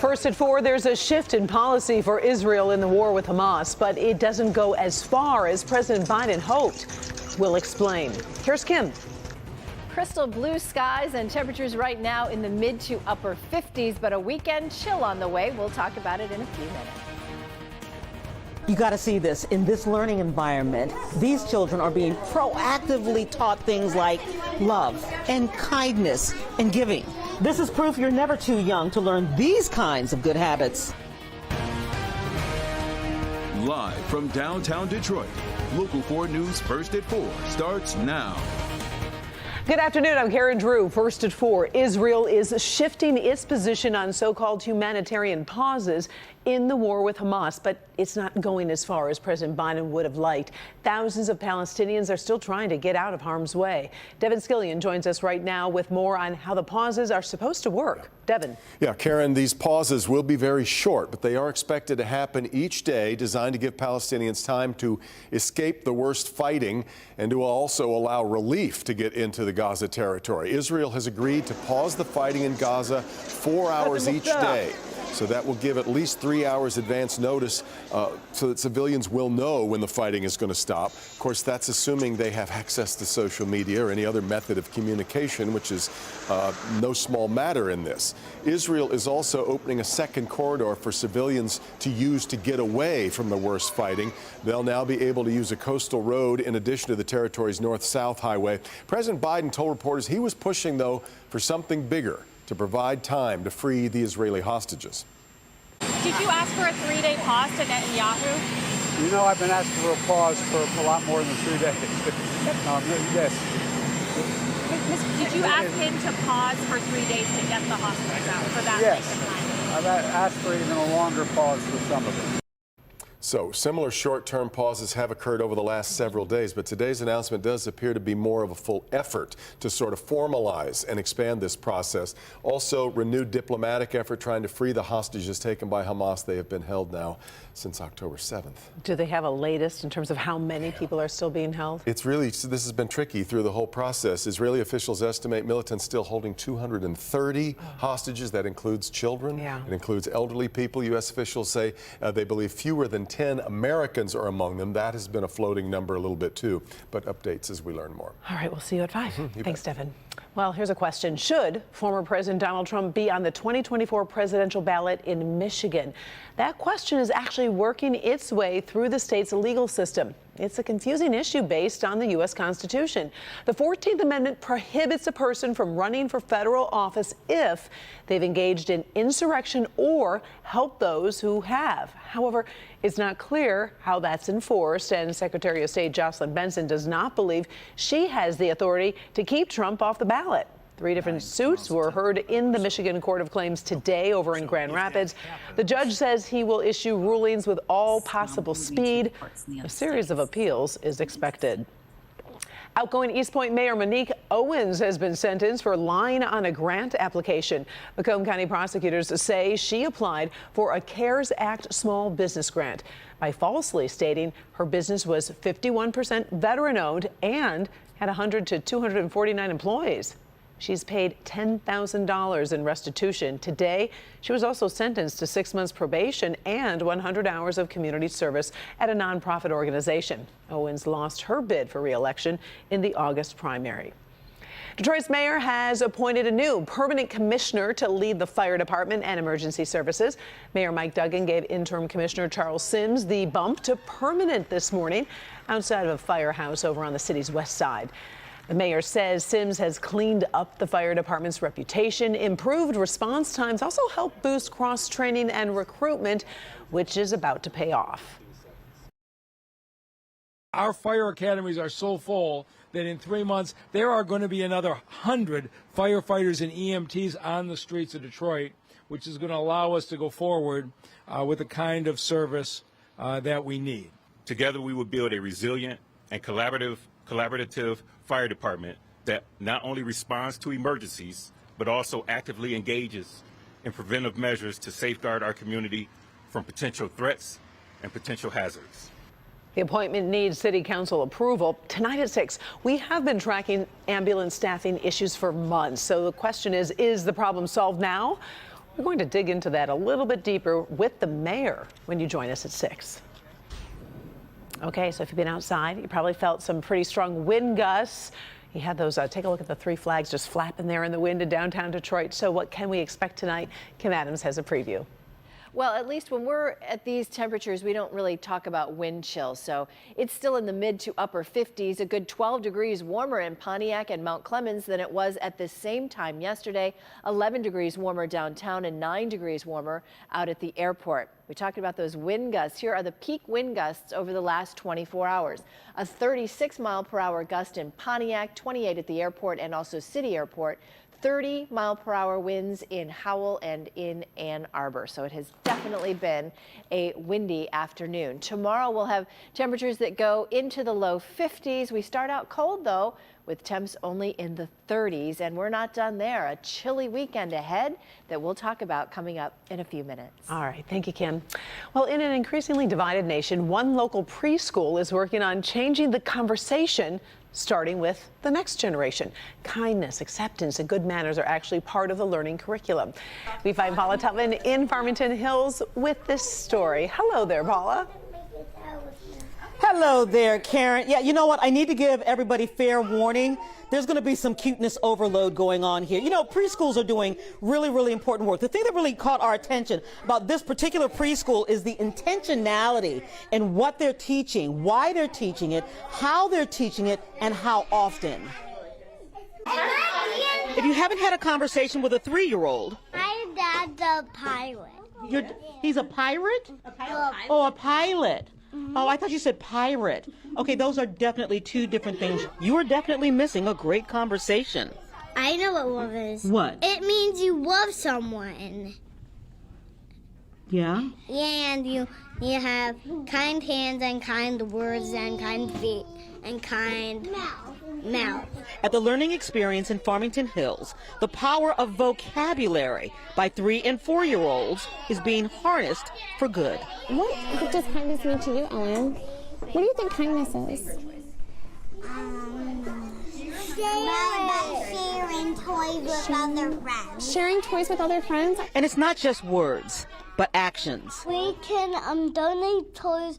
First at 4, there's a shift in policy for Israel in the war with Hamas, but it doesn't go as far as President Biden hoped. We'll explain. Here's Kim. Crystal blue skies and temperatures right now in the mid to upper 50s, but a weekend chill on the way. We'll talk about it in a few minutes. You got to see this. In this learning environment, these children are being proactively taught things like love and kindness and giving. This is proof you're never too young to learn these kinds of good habits. Live from downtown Detroit, Local 4 News First at 4 starts now. Good afternoon. I'm Karen Drew. First at 4, Israel is shifting its position on so-called humanitarian pauses in the war with Hamas, but it's not going as far as President Biden would have liked. Thousands of Palestinians are still trying to get out of harm's way. Devin Skillian joins us right now with more on how the pauses are supposed to work. Devin. Yeah, Karen, these pauses will be very short, but they are expected to happen each day, designed to give Palestinians time to escape the worst fighting and to also allow relief to get into the Gaza territory. Israel has agreed to pause the fighting in Gaza 4 hours each day. So that will give at least 3 hours advance notice so that civilians will know when the fighting is going to stop. Of course, that's assuming they have access to social media or any other method of communication, which is no small matter in this. Israel is also opening a second corridor for civilians to use to get away from the worst fighting. They'll now be able to use a coastal road in addition to the territory's north-south highway. President Biden told reporters he was pushing, though, for something bigger, to provide time to free the Israeli hostages. Did you ask for a 3-day pause to Netanyahu? You know, I've been asking for a pause for a lot more than 3 days. Yes. Did you ask him to pause for 3 days to get the hostages out for that Yes. length of time? I've asked for even a longer pause for some of them. So similar short-term pauses have occurred over the last several days, but today's announcement does appear to be more of a full effort to sort of formalize and expand this process. Also, renewed diplomatic effort trying to free the hostages taken by Hamas. They have been held now since October 7th. Do they have a latest in terms of how many people are still being held? This has been tricky through the whole process. Israeli officials estimate militants still holding 230 hostages. That includes children. Yeah. It includes elderly people. U.S. officials say they believe fewer than 10 Americans are among them. That has been a floating number a little bit, too. But updates as we learn more. All right, we'll see you at 5. Thanks, Devin. Well, here's a question. Should former President Donald Trump be on the 2024 presidential ballot in Michigan? That question is actually working its way through the state's legal system. It's a confusing issue based on the U.S. Constitution. The 14th Amendment prohibits a person from running for federal office if they've engaged in insurrection or helped those who have. However, it's not clear how that's enforced, and Secretary of State Jocelyn Benson does not believe she has the authority to keep Trump off the ballot. 3 different suits were heard in the Michigan Court of Claims today over in Grand Rapids. The judge says he will issue rulings with all possible speed. A series of appeals is expected. Outgoing Eastpointe Mayor Monique Owens has been sentenced for lying on a grant application. Macomb County prosecutors say she applied for a CARES Act small business grant by falsely stating her business was 51% veteran-owned and had 100 to 249 employees. She's paid $10,000 in restitution. Today, she was also sentenced to 6 months probation and 100 hours of community service at a nonprofit organization. Owens lost her bid for re-election in the August primary. Detroit's mayor has appointed a new permanent commissioner to lead the fire department and emergency services. Mayor Mike Duggan gave interim commissioner Charles Sims the bump to permanent this morning outside of a firehouse over on the city's west side. The mayor says Sims has cleaned up the fire department's reputation, improved response times, also helped boost cross-training and recruitment, which is about to pay off. Our fire academies are so full that in 3 months there are going to be another 100 firefighters and EMTs on the streets of Detroit, which is going to allow us to go forward with the kind of service that we need. Together we will build a resilient and collaborative fire department that not only responds to emergencies, but also actively engages in preventive measures to safeguard our community from potential threats and potential hazards. The appointment needs city council approval. Tonight at 6, we have been tracking ambulance staffing issues for months. So the question is the problem solved now? We're going to dig into that a little bit deeper with the mayor when you join us at 6. Okay, so if you've been outside, you probably felt some pretty strong wind gusts. You had those, take a look at the 3 flags just flapping there in the wind in downtown Detroit. So what can we expect tonight? Kim Adams has a preview. Well, at least when we're at these temperatures, we don't really talk about wind chill. So it's still in the mid to upper 50s, a good 12 degrees warmer in Pontiac and Mount Clemens than it was at the same time yesterday. 11 degrees warmer downtown and 9 degrees warmer out at the airport. We talked about those wind gusts. Here are the peak wind gusts over the last 24 hours. A 36-mile-per-hour gust in Pontiac, 28 at the airport and also City Airport. 30-mile-per-hour winds in Howell and in Ann Arbor. So it has definitely been a windy afternoon. Tomorrow we'll have temperatures that go into the low 50s. We start out cold, though, with temps only in the 30s. And we're not done there. A chilly weekend ahead that we'll talk about coming up in a few minutes. All right. Thank you, Kim. Well, in an increasingly divided nation, one local preschool is working on changing the conversation, starting with the next generation. Kindness, acceptance, and good manners are actually part of the learning curriculum. We find Paula Tubman in Farmington Hills with this story. Hello there, Paula. Hello there, Karen. Yeah, you know what? I need to give everybody fair warning. There's going to be some cuteness overload going on here. You know, preschools are doing really, really important work. The thing that really caught our attention about this particular preschool is the intentionality in what they're teaching, why they're teaching it, how they're teaching it, and how often. If you haven't had a conversation with a 3-year-old, my dad's a pirate. He's a pirate? Oh, a pilot. Oh, I thought you said pirate. Okay, those are definitely 2 different things. You are definitely missing a great conversation. I know what love is. What? It means you love someone. Yeah? And you have kind hands and kind words and kind feet and kind mouth. At the Learning Experience in Farmington Hills, the power of vocabulary by 3- and 4-year-olds is being harnessed for good. What does kindness mean to you, Ellen? What do you think kindness is? Sharing toys with other friends. Sharing toys with other friends? And it's not just words, but actions. We can donate toys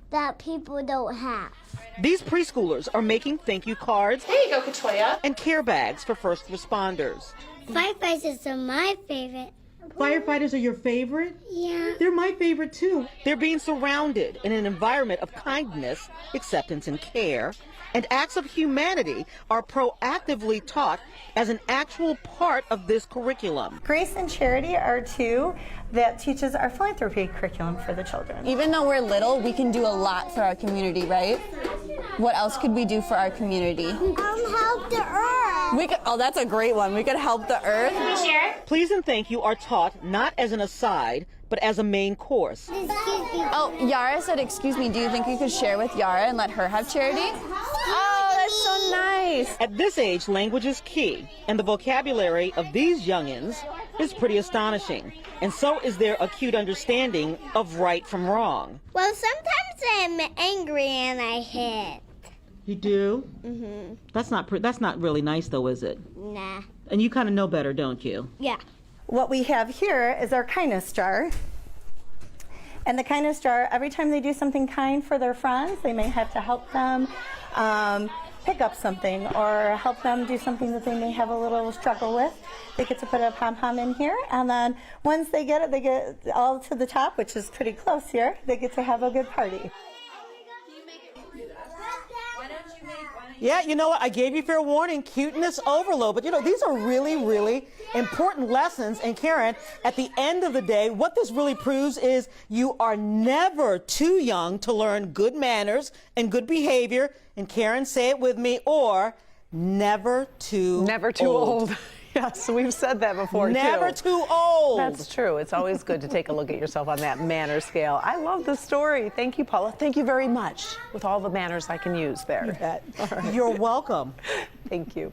that people don't have. These preschoolers are making thank you cards. There you go, Katoya. And care bags for first responders. Firefighters are my favorite. Firefighters are your favorite? Yeah. They're my favorite too. They're being surrounded in an environment of kindness, acceptance, and care. And acts of humanity are proactively taught as an actual part of this curriculum. Grace and charity are 2 that teaches our philanthropy curriculum for the children. Even though we're little, we can do a lot for our community, right? What else could we do for our community? Help the earth. Oh, that's a great one. We could help the earth. Please and thank you are taught not as an aside, but as a main course. Oh, Yara said, excuse me, do you think we could share with Yara and let her have charity? Oh, that's so nice. At this age, language is key, and the vocabulary of these youngins is pretty astonishing. And so is their acute understanding of right from wrong. Well, sometimes I'm angry and I hit. You do? Mm-hmm. That's not really nice, though, is it? Nah. And you kind of know better, don't you? Yeah. What we have here is our kindness jar. And the kindness jar, every time they do something kind for their friends, they may have to help them pick up something or help them do something that they may have a little struggle with. They get to put a pom-pom in here, and then once they get it, they get all to the top, which is pretty close here. They get to have a good party. Yeah, you know what? I gave you fair warning, cuteness overload. But, you know, these are really, really important lessons. And, Karen, at the end of the day, what this really proves is you are never too young to learn good manners and good behavior. And, Karen, say it with me, or never too old. Yes, we've said that before, Never too. too old. That's true. It's always good to take a look at yourself on that manner scale. I love the story. Thank you, Paula. Thank you very much with all the manners I can use there. You're welcome. Thank you.